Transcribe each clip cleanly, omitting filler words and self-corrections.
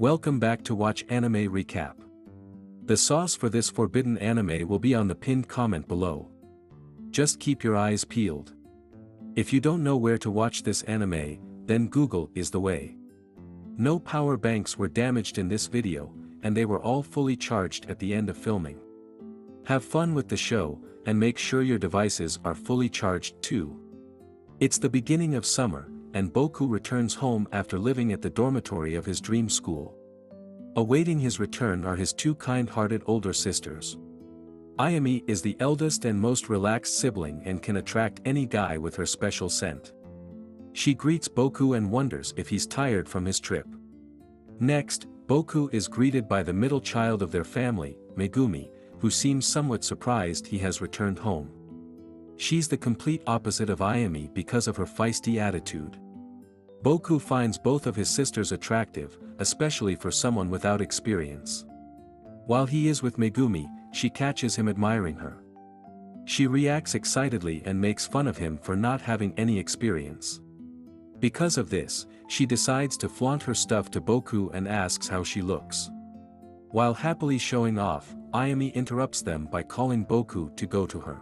Welcome back to Watch Anime Recap. The sauce for this forbidden anime will be on the pinned comment below. Just keep your eyes peeled. If you don't know where to watch this anime, then Google is the way. No power banks were damaged in this video, and they were all fully charged at the end of filming. Have fun with the show, and make sure your devices are fully charged too. It's the beginning of summer, and Boku returns home after living at the dormitory of his dream school. Awaiting his return are his two kind-hearted older sisters. Ayumi is the eldest and most relaxed sibling and can attract any guy with her special scent. She greets Boku and wonders if he's tired from his trip. Next, Boku is greeted by the middle child of their family, Megumi, who seems somewhat surprised he has returned home. She's the complete opposite of Ayumi because of her feisty attitude. Boku finds both of his sisters attractive, especially for someone without experience. While he is with Megumi, she catches him admiring her. She reacts excitedly and makes fun of him for not having any experience. Because of this, she decides to flaunt her stuff to Boku and asks how she looks. While happily showing off, Ayumi interrupts them by calling Boku to go to her.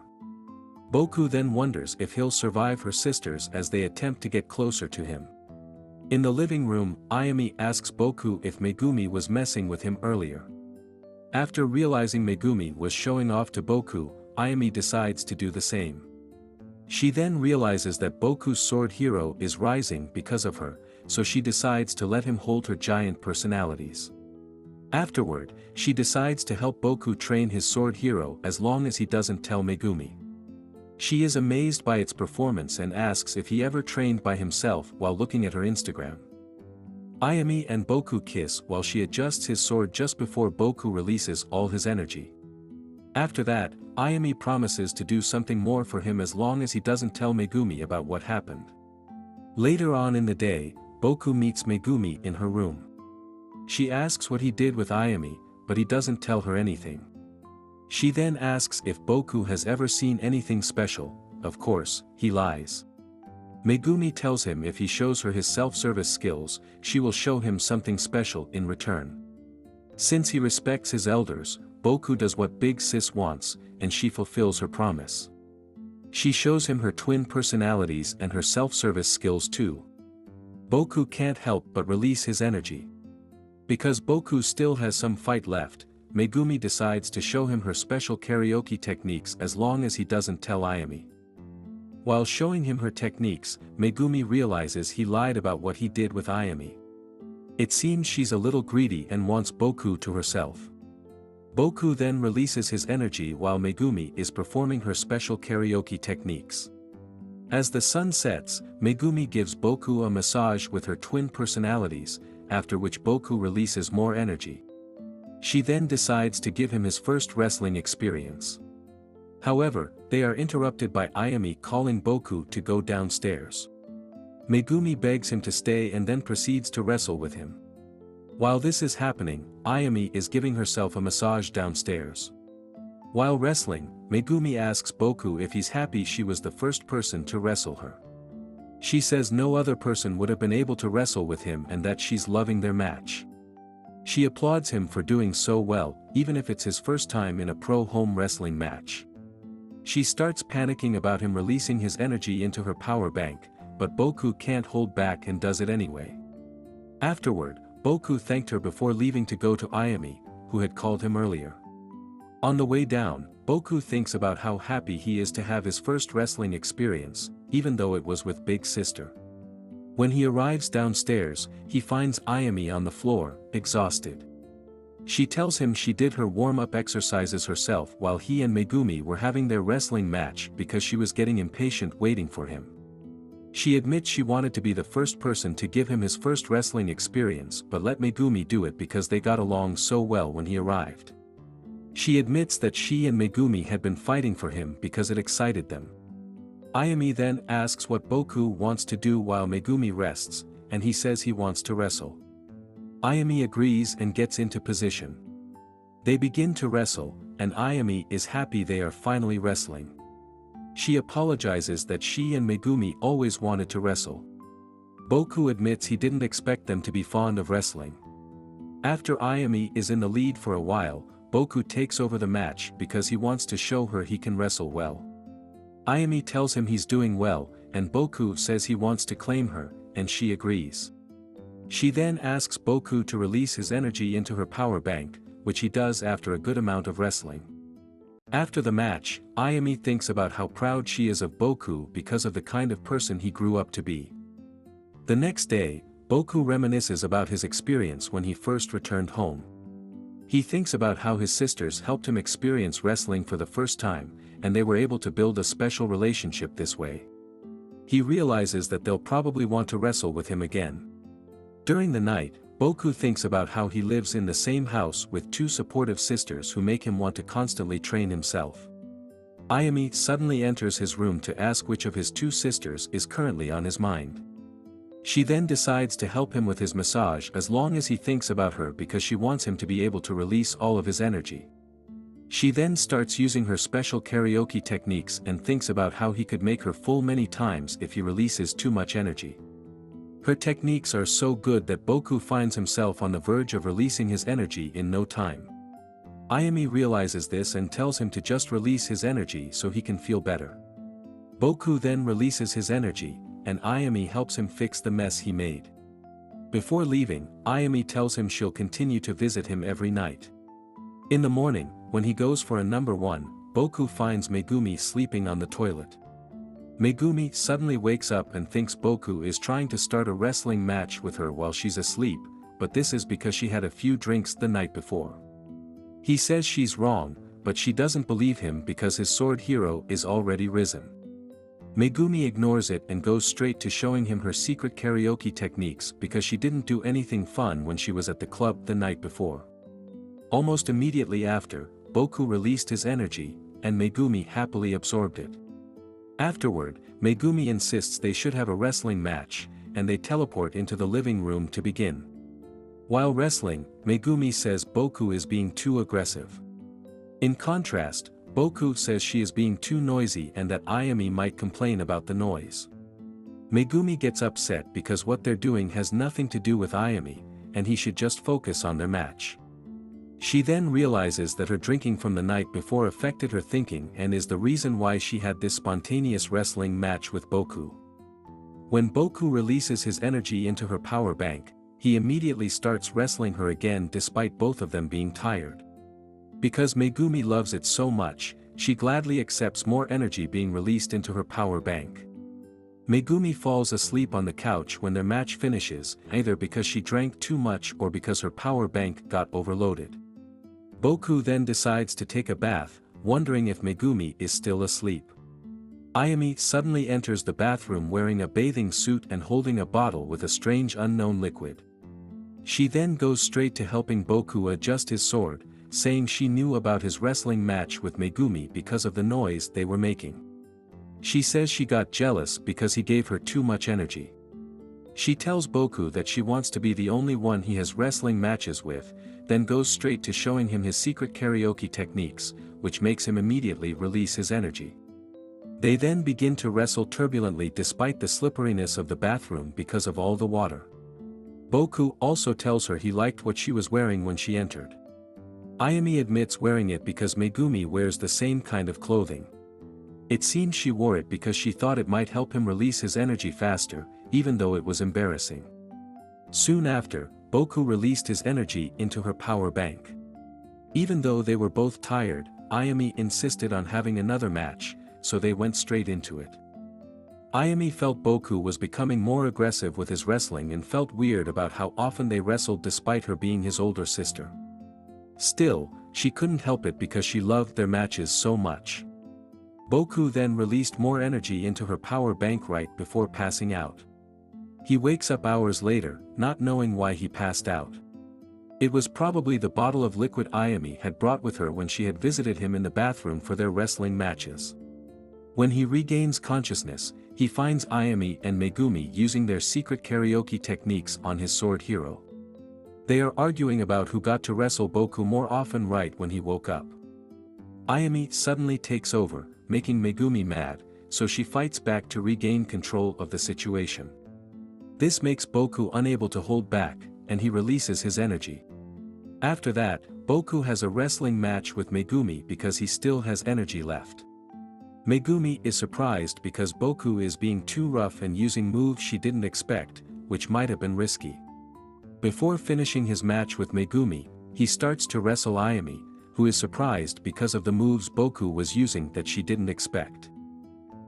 Boku then wonders if he'll survive her sisters as they attempt to get closer to him. In the living room, Ayumi asks Boku if Megumi was messing with him earlier. After realizing Megumi was showing off to Boku, Ayumi decides to do the same. She then realizes that Boku's sword hero is rising because of her, so she decides to let him hold her giant personalities. Afterward, she decides to help Boku train his sword hero as long as he doesn't tell Megumi. She is amazed by its performance and asks if he ever trained by himself while looking at her Instagram. Ayumi and Boku kiss while she adjusts his sword just before Boku releases all his energy. After that, Ayumi promises to do something more for him as long as he doesn't tell Megumi about what happened. Later on in the day, Boku meets Megumi in her room. She asks what he did with Ayumi, but he doesn't tell her anything. She then asks if Boku has ever seen anything special. Of course, he lies. Megumi tells him if he shows her his self-service skills, she will show him something special in return. Since he respects his elders, Boku does what Big Sis wants, and she fulfills her promise. She shows him her twin personalities and her self-service skills too. Boku can't help but release his energy. Because Boku still has some fight left, Megumi decides to show him her special karaoke techniques as long as he doesn't tell Ayumi. While showing him her techniques, Megumi realizes he lied about what he did with Ayumi. It seems she's a little greedy and wants Boku to herself. Boku then releases his energy while Megumi is performing her special karaoke techniques. As the sun sets, Megumi gives Boku a massage with her twin personalities, after which Boku releases more energy. She then decides to give him his first wrestling experience. However, they are interrupted by Ayumi calling Boku to go downstairs. Megumi begs him to stay and then proceeds to wrestle with him. While this is happening, Ayumi is giving herself a massage downstairs. While wrestling, Megumi asks Boku if he's happy she was the first person to wrestle her. She says no other person would have been able to wrestle with him and that she's loving their match. She applauds him for doing so well, even if it's his first time in a pro home wrestling match. She starts panicking about him releasing his energy into her power bank, but Boku can't hold back and does it anyway. Afterward, Boku thanked her before leaving to go to Ayumi, who had called him earlier. On the way down, Boku thinks about how happy he is to have his first wrestling experience, even though it was with Big Sister. When he arrives downstairs, he finds Ayumi on the floor, exhausted. She tells him she did her warm-up exercises herself while he and Megumi were having their wrestling match because she was getting impatient waiting for him. She admits she wanted to be the first person to give him his first wrestling experience but let Megumi do it because they got along so well when he arrived. She admits that she and Megumi had been fighting for him because it excited them. Ayumi then asks what Boku wants to do while Megumi rests, and he says he wants to wrestle. Ayumi agrees and gets into position. They begin to wrestle, and Ayumi is happy they are finally wrestling. She apologizes that she and Megumi always wanted to wrestle. Boku admits he didn't expect them to be fond of wrestling. After Ayami is in the lead for a while, Boku takes over the match because he wants to show her he can wrestle well. Ayami tells him he's doing well, and Boku says he wants to claim her, and she agrees. She then asks Boku to release his energy into her power bank, which he does after a good amount of wrestling. After the match, Ayami thinks about how proud she is of Boku because of the kind of person he grew up to be. The next day, Boku reminisces about his experience when he first returned home. He thinks about how his sisters helped him experience wrestling for the first time, and they were able to build a special relationship this way. He realizes that they'll probably want to wrestle with him again. During the night, Boku thinks about how he lives in the same house with two supportive sisters who make him want to constantly train himself. Ayami suddenly enters his room to ask which of his two sisters is currently on his mind. She then decides to help him with his massage as long as he thinks about her because she wants him to be able to release all of his energy. She then starts using her special karaoke techniques and thinks about how he could make her full many times if he releases too much energy. Her techniques are so good that Boku finds himself on the verge of releasing his energy in no time. Ayami realizes this and tells him to just release his energy so he can feel better. Boku then releases his energy, and Ayami helps him fix the mess he made. Before leaving, Ayami tells him she'll continue to visit him every night. In the morning, when he goes for a number 1, Boku finds Megumi sleeping on the toilet. Megumi suddenly wakes up and thinks Boku is trying to start a wrestling match with her while she's asleep, but this is because she had a few drinks the night before. He says she's wrong, but she doesn't believe him because his sword hero is already risen. Megumi ignores it and goes straight to showing him her secret karaoke techniques because she didn't do anything fun when she was at the club the night before. Almost immediately after, Boku released his energy, and Megumi happily absorbed it. Afterward, Megumi insists they should have a wrestling match, and they teleport into the living room to begin. While wrestling, Megumi says Boku is being too aggressive. In contrast, Boku says she is being too noisy and that Ayami might complain about the noise. Megumi gets upset because what they're doing has nothing to do with Ayami, and he should just focus on their match. She then realizes that her drinking from the night before affected her thinking and is the reason why she had this spontaneous wrestling match with Boku. When Boku releases his energy into her power bank, he immediately starts wrestling her again despite both of them being tired. Because Megumi loves it so much, she gladly accepts more energy being released into her power bank. Megumi falls asleep on the couch when their match finishes, either because she drank too much or because her power bank got overloaded. Boku then decides to take a bath, wondering if Megumi is still asleep. Ayami suddenly enters the bathroom wearing a bathing suit and holding a bottle with a strange unknown liquid. She then goes straight to helping Boku adjust his sword, saying she knew about his wrestling match with Megumi because of the noise they were making. She says she got jealous because he gave her too much energy. She tells Boku that she wants to be the only one he has wrestling matches with, then goes straight to showing him his secret karaoke techniques, which makes him immediately release his energy. They then begin to wrestle turbulently despite the slipperiness of the bathroom because of all the water. Boku also tells her he liked what she was wearing when she entered. Ayami admits wearing it because Megumi wears the same kind of clothing. It seems she wore it because she thought it might help him release his energy faster, even though it was embarrassing. Soon after, Boku released his energy into her power bank. Even though they were both tired, Ayami insisted on having another match, so they went straight into it. Ayami felt Boku was becoming more aggressive with his wrestling and felt weird about how often they wrestled despite her being his older sister. Still, she couldn't help it because she loved their matches so much. Boku then released more energy into her power bank right before passing out. He wakes up hours later, not knowing why he passed out. It was probably the bottle of liquid Ayami had brought with her when she had visited him in the bathroom for their wrestling matches. When he regains consciousness, he finds Ayami and Megumi using their secret karaoke techniques on his sword hero. They are arguing about who got to wrestle Boku more often right when he woke up. Ayami suddenly takes over, making Megumi mad, so she fights back to regain control of the situation. This makes Boku unable to hold back, and he releases his energy. After that, Boku has a wrestling match with Megumi because he still has energy left. Megumi is surprised because Boku is being too rough and using moves she didn't expect, which might have been risky. Before finishing his match with Megumi, he starts to wrestle Ayumi, who is surprised because of the moves Boku was using that she didn't expect.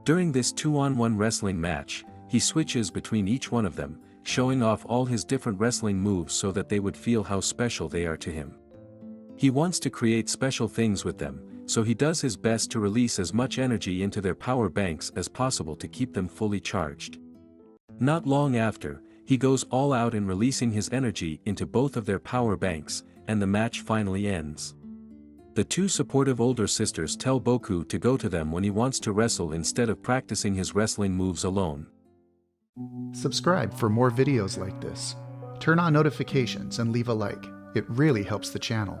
During this 2-on-1 wrestling match, he switches between each one of them, showing off all his different wrestling moves so that they would feel how special they are to him. He wants to create special things with them, so he does his best to release as much energy into their power banks as possible to keep them fully charged. Not long after, he goes all out in releasing his energy into both of their power banks, and the match finally ends. The two supportive older sisters tell Boku to go to them when he wants to wrestle instead of practicing his wrestling moves alone. Subscribe for more videos like this. Turn on notifications and leave a like. It really helps the channel.